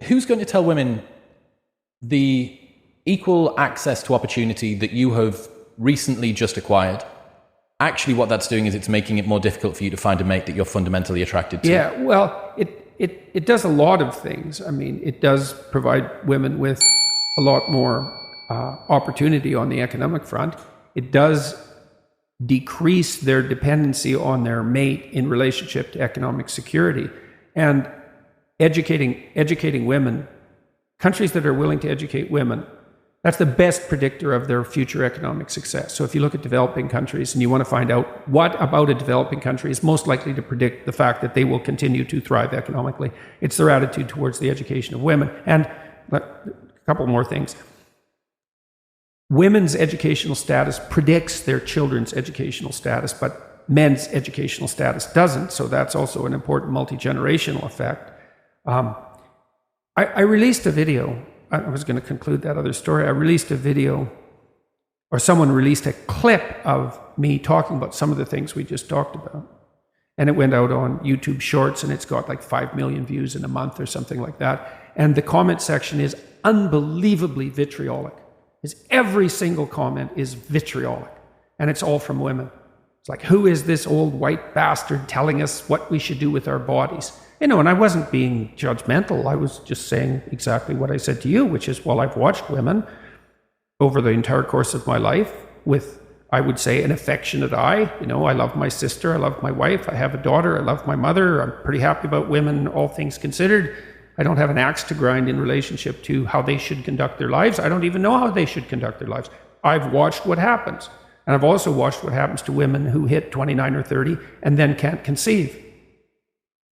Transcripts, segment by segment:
who's going to tell women the equal access to opportunity that you have recently just acquired? Actually, what that's doing is it's making it more difficult for you to find a mate that you're fundamentally attracted to. Yeah, well, it does a lot of things. I mean, it does provide women with a lot more opportunity on the economic front. It does decrease their dependency on their mate in relationship to economic security. And educating women, countries that are willing to educate women, that's the best predictor of their future economic success. So if you look at developing countries and you want to find out what about a developing country is most likely to predict the fact that they will continue to thrive economically, it's their attitude towards the education of women. And a couple more things. Women's educational status predicts their children's educational status, but men's educational status doesn't. So that's also an important multi-generational effect. I released a video. I was going to conclude that other story. I released a video, or someone released a clip of me talking about some of the things we just talked about. And it went out on YouTube Shorts, and it's got like 5 million views in a month or something like that. And the comment section is unbelievably vitriolic. Every single comment is vitriolic, and it's all from women. It's like, who is this old white bastard telling us what we should do with our bodies? And I wasn't being judgmental. I was just saying exactly what I said to you, which is, well, I've watched women over the entire course of my life with, I would say, an affectionate eye. I love my sister, I love my wife, I have a daughter, I love my mother. I'm pretty happy about women, all things considered. I don't have an axe to grind in relationship to how they should conduct their lives. I don't even know how they should conduct their lives. I've watched what happens. And I've also watched what happens to women who hit 29 or 30 and then can't conceive.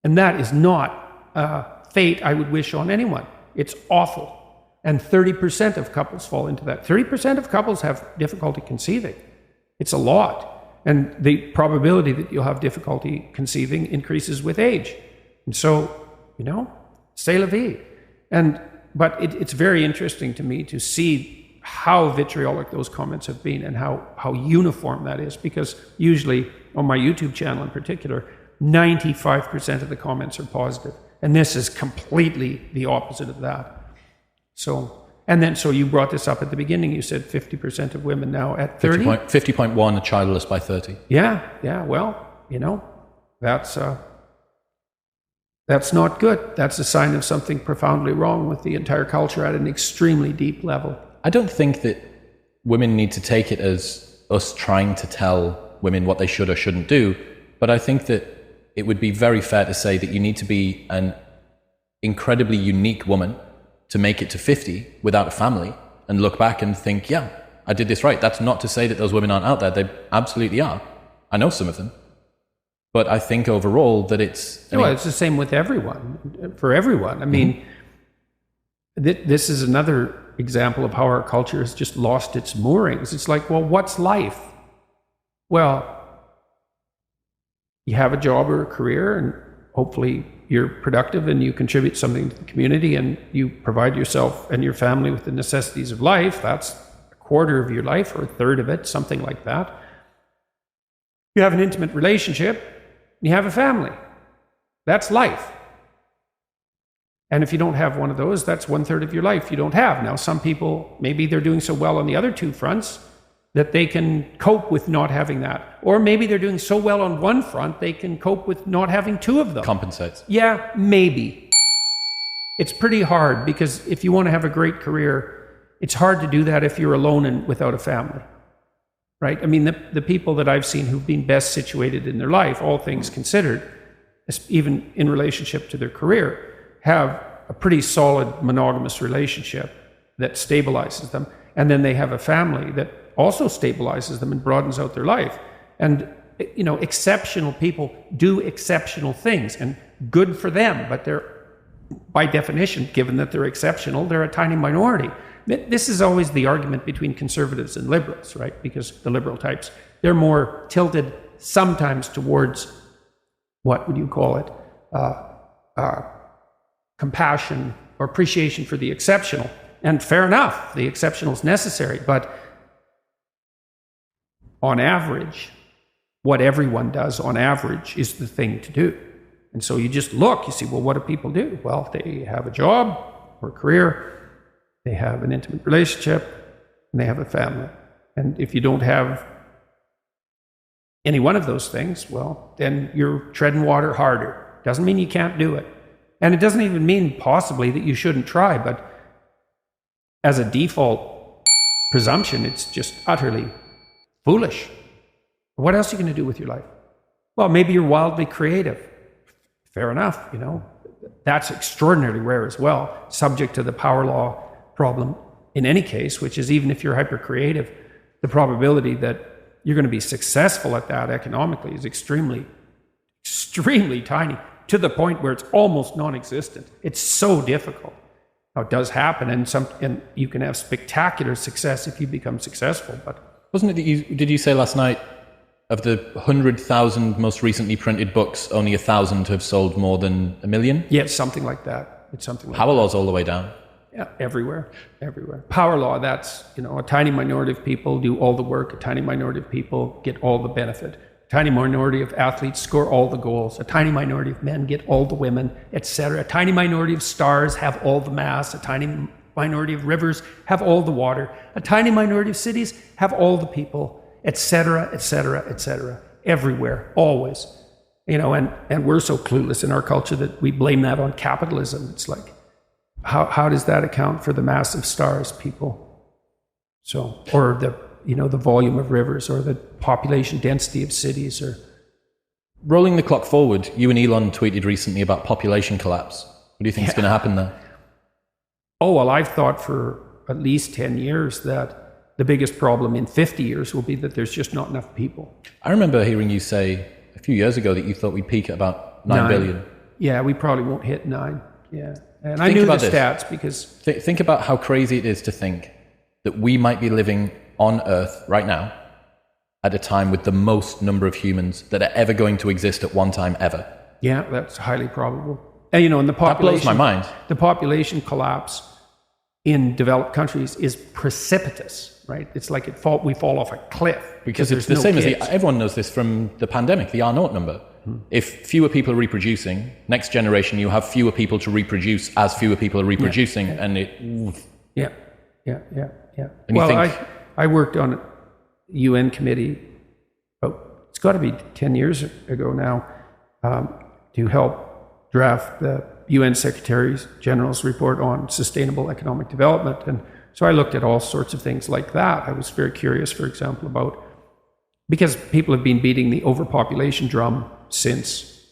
And that is not a fate I would wish on anyone. It's awful. And 30% of couples fall into that. 30% of couples have difficulty conceiving. It's a lot. And the probability that you'll have difficulty conceiving increases with age. And so, c'est la vie. But it's very interesting to me to see how vitriolic those comments have been and how uniform that is, because usually on my YouTube channel in particular, 95% of the comments are positive. And this is completely the opposite of that. So you brought this up at the beginning. You said 50% of women now at 30. 50.1 are childless by 30. Yeah. Well, that's not good. That's a sign of something profoundly wrong with the entire culture at an extremely deep level. I don't think that women need to take it as us trying to tell women what they should or shouldn't do, but I think that it would be very fair to say that you need to be an incredibly unique woman to make it to 50 without a family and look back and think, yeah, I did this right. That's not to say that those women aren't out there. They absolutely are. I know some of them. But I think overall that it's the same with everyone, for everyone. I mean, this is another example of how our culture has just lost its moorings. It's like, well, what's life? Well, you have a job or a career, and hopefully you're productive and you contribute something to the community and you provide yourself and your family with the necessities of life. That's a quarter of your life or a third of it, something like that. You have an intimate relationship, you have a family. That's life. And if you don't have one of those, that's 1/3 of your life you don't have. Now, some people, maybe they're doing so well on the other two fronts that they can cope with not having that. Or maybe they're doing so well on one front, they can cope with not having two of them. Compensates. Yeah, maybe. It's pretty hard, because if you want to have a great career, it's hard to do that if you're alone and without a family. Right? I mean, the people that I've seen who've been best situated in their life, all things considered, even in relationship to their career, have a pretty solid monogamous relationship that stabilizes them. And then they have a family that also stabilizes them and broadens out their life. And, exceptional people do exceptional things, and good for them, but they're, by definition, given that they're exceptional, they're a tiny minority. This is always the argument between conservatives and liberals, right? Because the liberal types, they're more tilted sometimes towards, what would you call it, compassion or appreciation for the exceptional. And fair enough, the exceptional is necessary, but on average, what everyone does on average is the thing to do. And so you just look, you see, well, what do people do? Well, they have a job, or career, they have an intimate relationship, and they have a family. And if you don't have any one of those things, well, then you're treading water harder. Doesn't mean you can't do it. And it doesn't even mean possibly that you shouldn't try, but as a default presumption, it's just utterly foolish. What else are you going to do with your life? Well, maybe you're wildly creative. Fair enough, you know. That's extraordinarily rare as well, subject to the power law problem in any case, which is even if you're hyper creative, the probability that you're going to be successful at that economically is extremely tiny, to the point where it's almost non-existent. It's so difficult. Now, it does happen, and you can have spectacular success if you become successful. But wasn't it that did you say last night, of the 100,000 most recently printed books, only 1,000 have sold more than 1 million? Yeah, it's something like that. It's something like Power law's all the way down. Yeah, everywhere. Power law, that's, a tiny minority of people do all the work, a tiny minority of people get all the benefit. A tiny minority of athletes score all the goals, a tiny minority of men get all the women, etc. A tiny minority of stars have all the mass, a tiny minority of rivers have all the water, a tiny minority of cities have all the people, etc., etc., etc. Everywhere, always. And we're so clueless in our culture that we blame that on capitalism. It's like, how does that account for the mass of stars, people? So, or the volume of rivers, or the population density of cities, or... Rolling the clock forward, you and Elon tweeted recently about population collapse. What do you think is going to happen there? Oh, well, I've thought for at least 10 years that the biggest problem in 50 years will be that there's just not enough people. I remember hearing you say a few years ago that you thought we'd peak at about 9 billion. Yeah, we probably won't hit 9. Yeah. And I knew the stats because... Think about how crazy it is to think that we might be living on Earth right now at a time with the most number of humans that are ever going to exist at one time ever. Yeah, that's highly probable. And and the population... That blows my mind. The population collapse in developed countries is precipitous, right? It's like we fall off a cliff. Because it's the same as everyone knows this from the pandemic, the R0 number. If fewer people are reproducing, next generation you have fewer people to reproduce as fewer people are reproducing, and it... Yeah. And well, I worked on a UN committee, it's got to be 10 years ago now, to help draft the UN Secretary General's report on sustainable economic development. And so I looked at all sorts of things like that. I was very curious, for example, about... Because people have been beating the overpopulation drum since,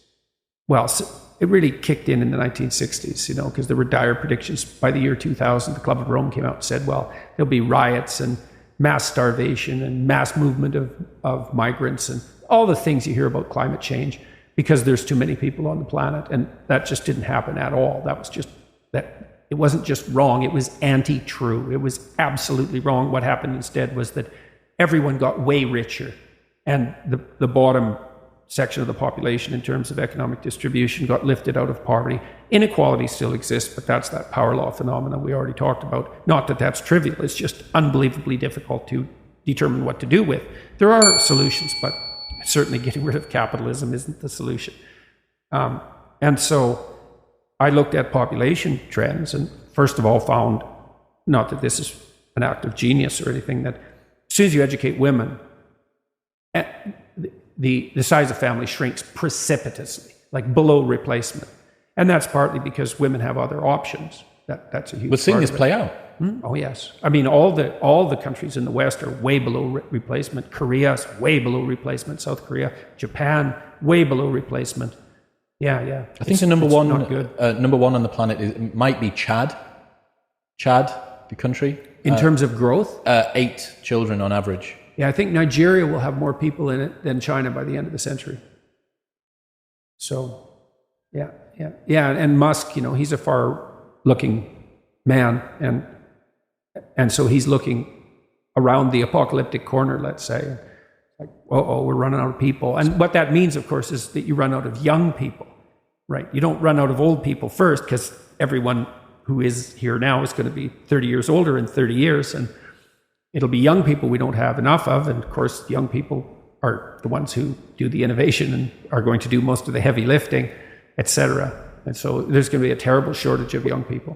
it really kicked in the 1960s, because there were dire predictions. By the year 2000, the Club of Rome came out and said, well, there'll be riots and mass starvation and mass movement of migrants and all the things you hear about climate change because there's too many people on the planet. And that just didn't happen at all. That was just that. It wasn't just wrong. It was anti-true. It was absolutely wrong. What happened instead was that everyone got way richer. And the bottom section of the population in terms of economic distribution got lifted out of poverty. Inequality still exists, but that's that power law phenomenon we already talked about. Not that that's trivial, it's just unbelievably difficult to determine what to do with. There are solutions, but certainly getting rid of capitalism isn't the solution. And so I looked at population trends and first of all found, not that this is an act of genius or anything, that as soon as you educate women, the size of family shrinks precipitously, like below replacement. And that's partly because women have other options. That's a huge part. We're seeing this play out. Oh, yes. I mean, all the countries in the West are way below replacement. Korea's way below replacement. South Korea, Japan, way below replacement. Yeah. I think the number one on the planet might be Chad. Chad, the country. In terms of growth? 8 children on average. Yeah, I think Nigeria will have more people in it than China by the end of the century. So, yeah. And Musk, he's a far-looking man, and so he's looking around the apocalyptic corner, let's say, like, we're running out of people. And what that means, of course, is that you run out of young people, right? You don't run out of old people first, because everyone who is here now is going to be 30 years older in 30 years, and it'll be young people we don't have enough of, and of course, young people are the ones who do the innovation and are going to do most of the heavy lifting, etc. And so there's going to be a terrible shortage of young people.